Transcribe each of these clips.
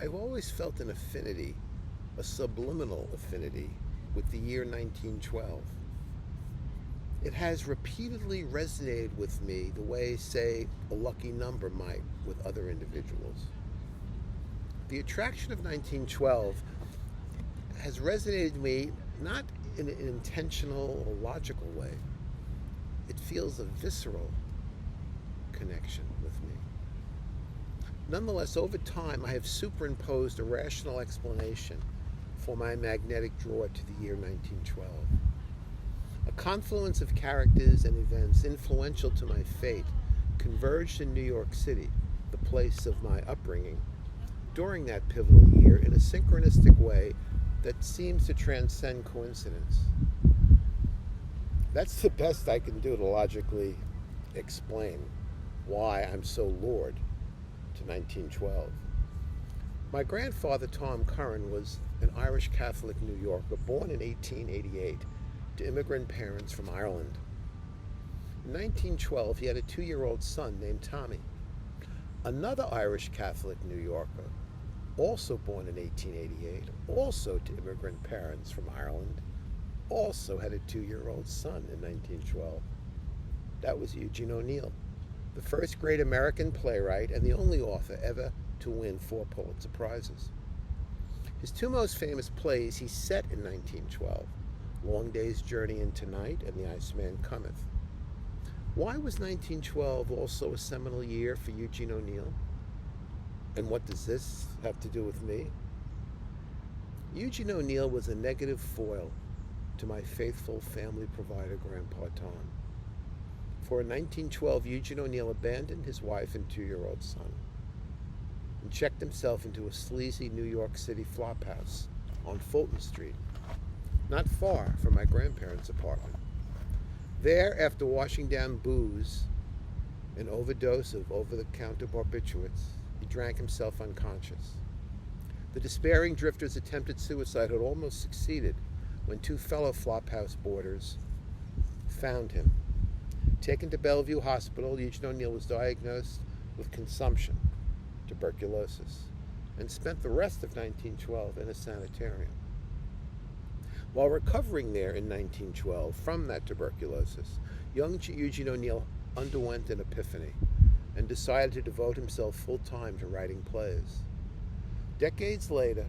I've always felt an affinity, a subliminal affinity, with the year 1912. It has repeatedly resonated with me the way, say, a lucky number might with other individuals. The attraction of 1912 has resonated with me not in an intentional or logical way. It feels a visceral connection with me. Nonetheless, over time, I have superimposed a rational explanation for my magnetic draw to the year 1912. A confluence of characters and events influential to my fate converged in New York City, the place of my upbringing, during that pivotal year in a synchronistic way that seems to transcend coincidence. That's the best I can do to logically explain why I'm so lured to 1912. My grandfather, Tom Curran, was an Irish Catholic New Yorker born in 1888 to immigrant parents from Ireland. In 1912, he had a 2-year-old son named Tommy. Another Irish Catholic New Yorker, also born in 1888, also to immigrant parents from Ireland, also had a 2-year-old son in 1912. That was Eugene O'Neill, the first great American playwright and the only author ever to win 4 Pulitzer Prizes. His 2 most famous plays he set in 1912, Long Day's Journey into Night and The Iceman Cometh. Why was 1912 also a seminal year for Eugene O'Neill? And what does this have to do with me? Eugene O'Neill was a negative foil to my faithful family provider, Grandpa Tom. For in 1912, Eugene O'Neill abandoned his wife and 2-year-old son and checked himself into a sleazy New York City flophouse on Fulton Street, not far from my grandparents' apartment. There, after washing down booze, an overdose of over-the-counter barbiturates, he drank himself unconscious. The despairing drifter's attempted suicide had almost succeeded when 2 fellow flophouse boarders found him. Taken to Bellevue Hospital, Eugene O'Neill was diagnosed with consumption, tuberculosis, and spent the rest of 1912 in a sanitarium. While recovering there in 1912 from that tuberculosis, young Eugene O'Neill underwent an epiphany and decided to devote himself full-time to writing plays. Decades later,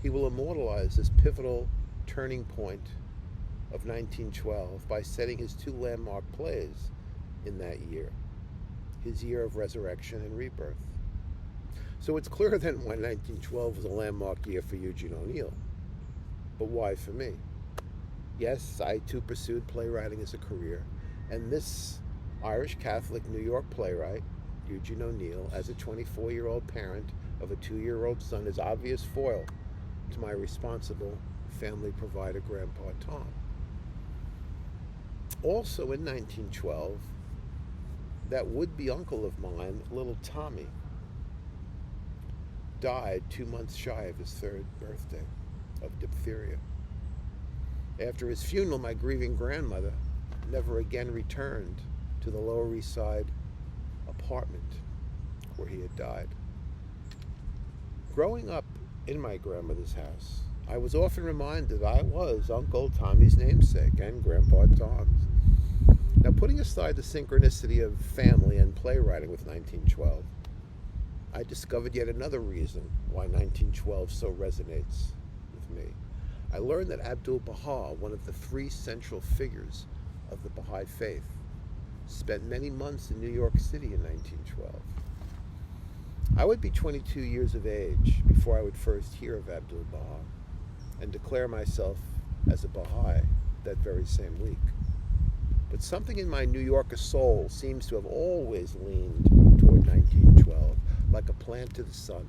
he will immortalize this pivotal turning point of 1912 by setting his 2 landmark plays in that year, his year of resurrection and rebirth. So it's clear then why 1912 was a landmark year for Eugene O'Neill. But why for me? Yes, I too pursued playwriting as a career, and this Irish Catholic New York playwright, Eugene O'Neill, as a 24-year-old parent of a 2-year-old son, is obvious foil to my responsible family provider, Grandpa Tom. Also in 1912, that would-be uncle of mine, little Tommy, died 2 months shy of his 3rd birthday of diphtheria. After his funeral, my grieving grandmother never again returned to the Lower East Side apartment where he had died. Growing up in my grandmother's house, I was often reminded I was Uncle Tommy's namesake and Grandpa Tom's. Now, putting aside the synchronicity of family and playwriting with 1912, I discovered yet another reason why 1912 so resonates with me. I learned that Abdu'l-Baha, one of the 3 central figures of the Baha'i faith, spent many months in New York City in 1912. I would be 22 years of age before I would first hear of Abdu'l-Baha and declare myself as a Baha'i that very same week. But something in my New Yorker soul seems to have always leaned toward 1912, like a plant to the sun.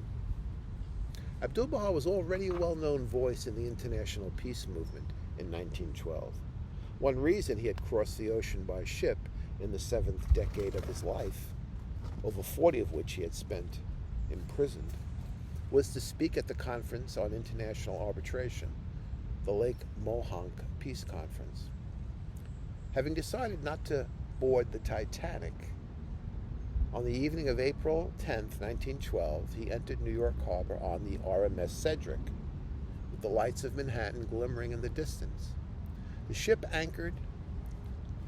Abdu'l-Baha was already a well-known voice in the international peace movement in 1912. One reason he had crossed the ocean by ship in the 7th decade of his life, over 40 of which he had spent imprisoned, was to speak at the Conference on International Arbitration, the Lake Mohonk Peace Conference. Having decided not to board the Titanic, On the evening of April 10th, 1912, he entered New York Harbor on the RMS Cedric, with the lights of Manhattan glimmering in the distance. The ship anchored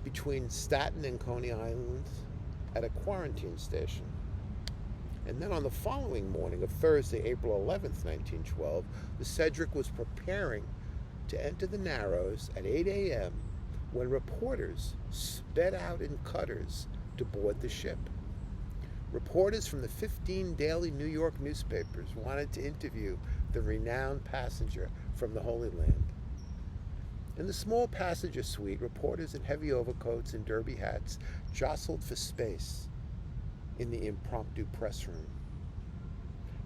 between Staten and Coney Islands at a quarantine station. And then on the following morning of Thursday, April 11th, 1912, the Cedric was preparing to enter the Narrows at 8 a.m. when reporters sped out in cutters to board the ship. Reporters from the 15 daily New York newspapers wanted to interview the renowned passenger from the Holy Land. In the small passenger suite, reporters in heavy overcoats and derby hats jostled for space in the impromptu press room.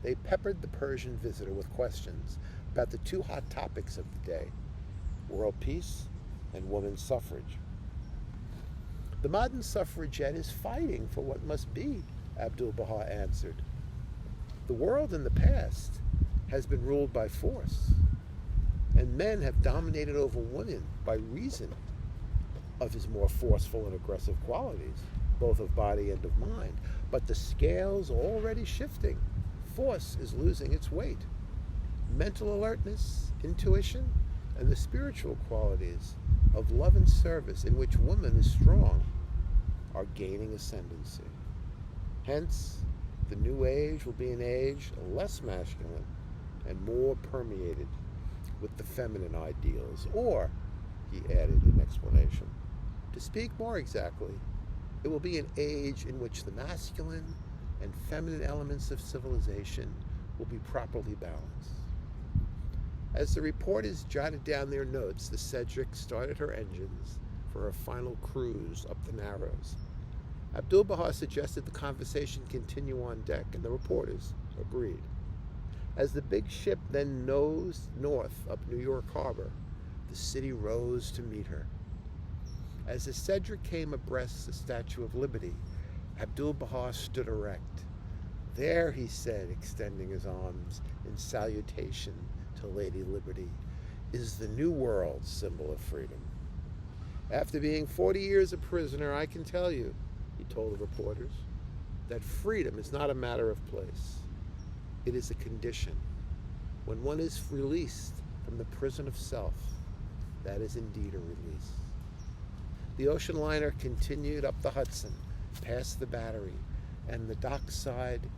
They peppered the Persian visitor with questions about the two hot topics of the day: world peace and women's suffrage. The modern suffragette is fighting for what must be, Abdu'l-Baha answered. The world in the past has been ruled by force, and men have dominated over women by reason of his more forceful and aggressive qualities, both of body and of mind. But the scale's already shifting. Force is losing its weight. Mental alertness, intuition, and the spiritual qualities of love and service, in which woman is strong, are gaining ascendancy. Hence, the new age will be an age less masculine and more permeated with the feminine ideals. Or, he added in explanation, to speak more exactly, it will be an age in which the masculine and feminine elements of civilization will be properly balanced. As the reporters jotted down their notes, the Cedric started her engines for her final cruise up the Narrows. Abdu'l-Baha suggested the conversation continue on deck, and the reporters agreed. As the big ship then nosed north up New York Harbor, the city rose to meet her. As the Cedric came abreast the Statue of Liberty, Abdu'l-Baha stood erect. There, he said, extending his arms in salutation to Lady Liberty, is the New World symbol of freedom. After being 40 years a prisoner, I can tell you, he told the reporters, that freedom is not a matter of place. It is a condition. When one is released from the prison of self, that is indeed a release. The ocean liner continued up the Hudson, past the Battery, and the dockside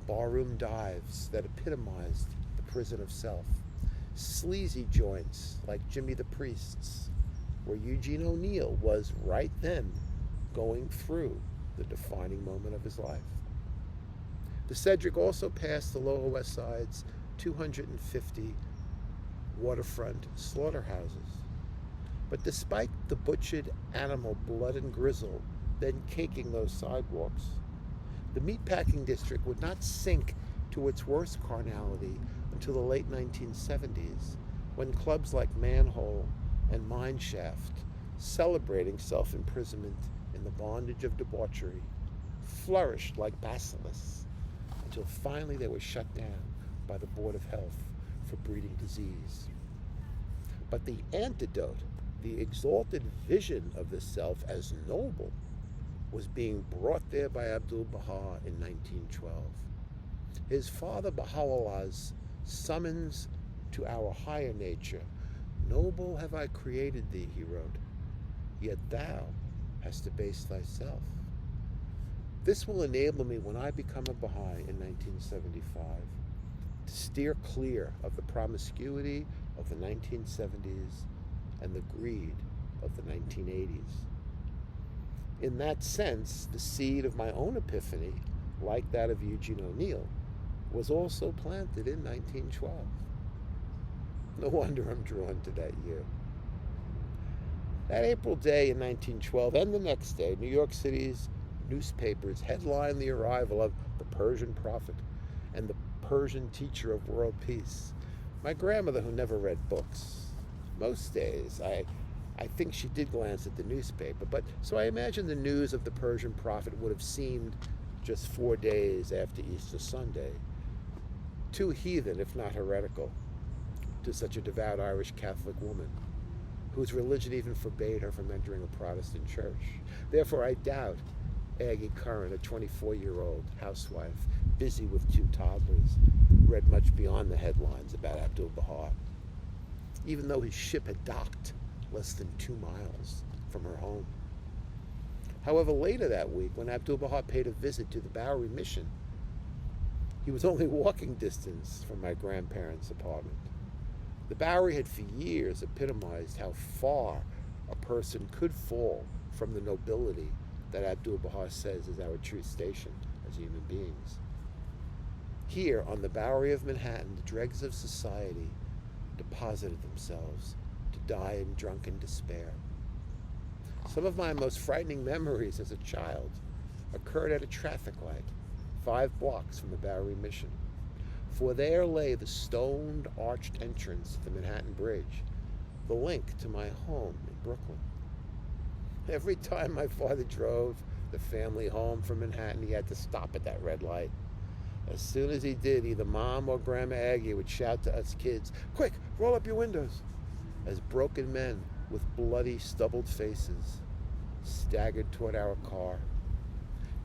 barroom dives that epitomized the prison of self. Sleazy joints like Jimmy the Priest's, where Eugene O'Neill was right then going through the defining moment of his life. The Cedric also passed the Lower West Side's 250 waterfront slaughterhouses. But despite the butchered animal blood and grizzle then caking those sidewalks, the meatpacking district would not sink to its worst carnality until the late 1970s, when clubs like Manhole and Mineshaft, celebrating self-imprisonment in the bondage of debauchery, flourished like basilisks, until finally they were shut down by the Board of Health for breeding disease. But the antidote, the exalted vision of the self as noble, was being brought there by Abdu'l-Baha in 1912. His father Baha'u'llah's summons to our higher nature. Noble have I created thee, he wrote, yet thou hast debased thyself. This will enable me, when I become a Baha'i in 1975, to steer clear of the promiscuity of the 1970s and the greed of the 1980s. In that sense, the seed of my own epiphany, like that of Eugene O'Neill, was also planted in 1912. No wonder I'm drawn to that year. That April day in 1912 and the next day, New York City's newspapers headlined the arrival of the Persian prophet and the Persian teacher of world peace. My grandmother, who never read books, most days, I think she did glance at the newspaper, but so I imagine the news of the Persian prophet would have seemed, just 4 days after Easter Sunday, too heathen, if not heretical, to such a devout Irish Catholic woman, whose religion even forbade her from entering a Protestant church. Therefore, I doubt Aggie Curran, a 24-year-old housewife, busy with 2 toddlers, read much beyond the headlines about Abdu'l-Baha, even though his ship had docked less than 2 miles from her home. However, later that week, when Abdu'l-Baha paid a visit to the Bowery Mission, he was only walking distance from my grandparents' apartment. The Bowery had for years epitomized how far a person could fall from the nobility that Abdu'l-Baha says is our true station as human beings. Here, on the Bowery of Manhattan, the dregs of society deposited themselves to die in drunken despair. Some of my most frightening memories as a child occurred at a traffic light 5 blocks from the Bowery Mission, for there lay the stoned, arched entrance to the Manhattan Bridge, the link to my home in Brooklyn. Every time my father drove the family home from Manhattan, he had to stop at that red light. As soon as he did, either Mom or Grandma Aggie would shout to us kids, "Quick, roll up your windows," as broken men with bloody, stubbled faces staggered toward our car.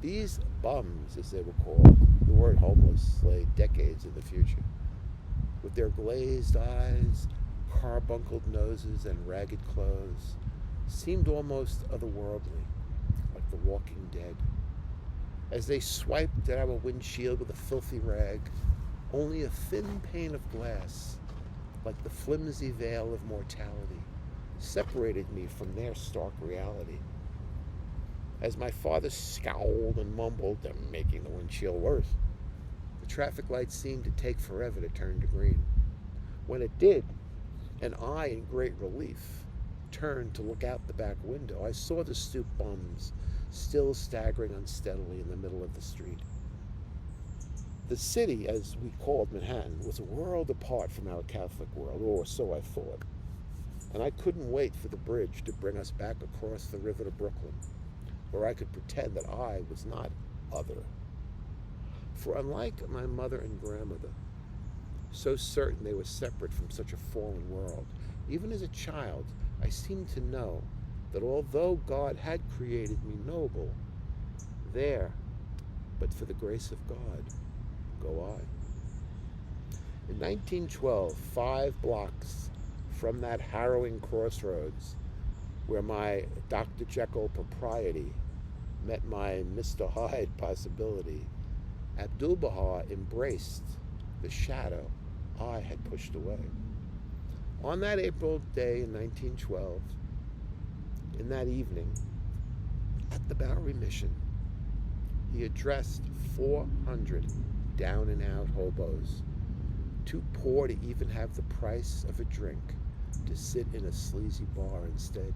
These bums, as they were called, the word homeless lay decades in the future, with their glazed eyes, carbuncled noses, and ragged clothes, seemed almost otherworldly, like the walking dead. As they swiped at our windshield with a filthy rag, only a thin pane of glass, like the flimsy veil of mortality, separated me from their stark reality. As my father scowled and mumbled, making the windshield worse, the traffic light seemed to take forever to turn to green. When it did, and I, in great relief, turned to look out the back window, I saw the stooped bums still staggering unsteadily in the middle of the street. The city, as we called Manhattan, was a world apart from our Catholic world, or so I thought, and I couldn't wait for the bridge to bring us back across the river to Brooklyn, where I could pretend that I was not other. For unlike my mother and grandmother, so certain they were separate from such a fallen world, even as a child, I seemed to know that although God had created me noble, there, but for the grace of God, go I. In 1912, 5 blocks from that harrowing crossroads where my Dr. Jekyll propriety met my Mr. Hyde possibility, Abdu'l-Baha embraced the shadow I had pushed away. On that April day in 1912, in that evening, at the Bowery Mission, he addressed 400 down-and-out hobos, too poor to even have the price of a drink, to sit in a sleazy bar instead.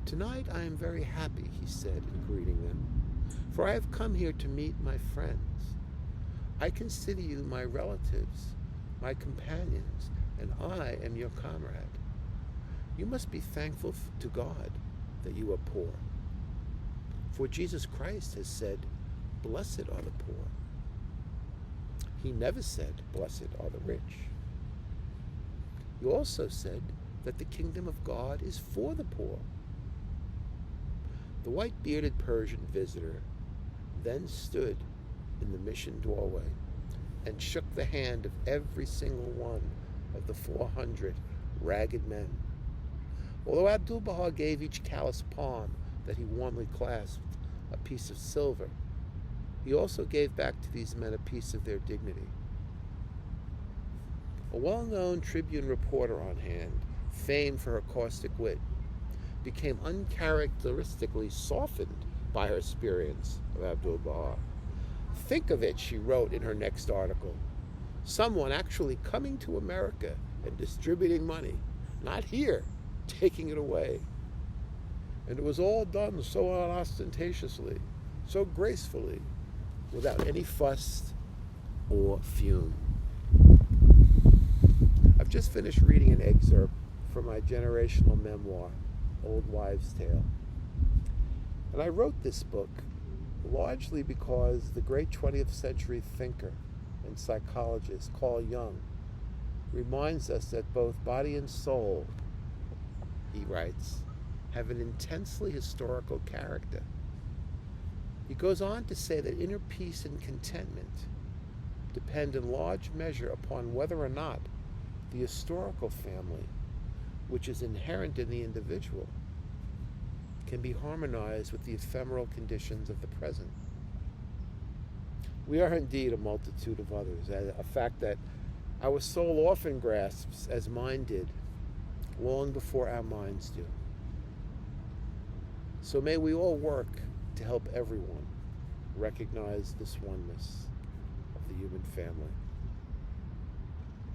"Tonight I am very happy," he said in greeting them, "for I have come here to meet my friends. I consider you my relatives, my companions, and I am your comrade. You must be thankful to God that you are poor. For Jesus Christ has said, 'Blessed are the poor.' He never said, 'Blessed are the rich.' He also said that the kingdom of God is for the poor." The white-bearded Persian visitor then stood in the mission doorway and shook the hand of every single one of the 400 ragged men. Although Abdu'l-Baha gave each callous palm that he warmly clasped a piece of silver, he also gave back to these men a piece of their dignity. A well-known Tribune reporter on hand, famed for her caustic wit, became uncharacteristically softened by her experience of Abdu'l-Baha. "Think of it," she wrote in her next article. "Someone actually coming to America and distributing money, not here, taking it away. And it was all done so unostentatiously, so gracefully, without any fuss or fume." I've just finished reading an excerpt from my generational memoir, Old Wives' Tale. And I wrote this book largely because the great 20th century thinker and psychologist Carl Jung reminds us that both body and soul, he writes, have an intensely historical character. He goes on to say that inner peace and contentment depend in large measure upon whether or not the historical family, which is inherent in the individual, can be harmonized with the ephemeral conditions of the present. We are indeed a multitude of others, a fact that our soul often grasps as mine did, long before our minds do. So may we all work to help everyone recognize this oneness of the human family.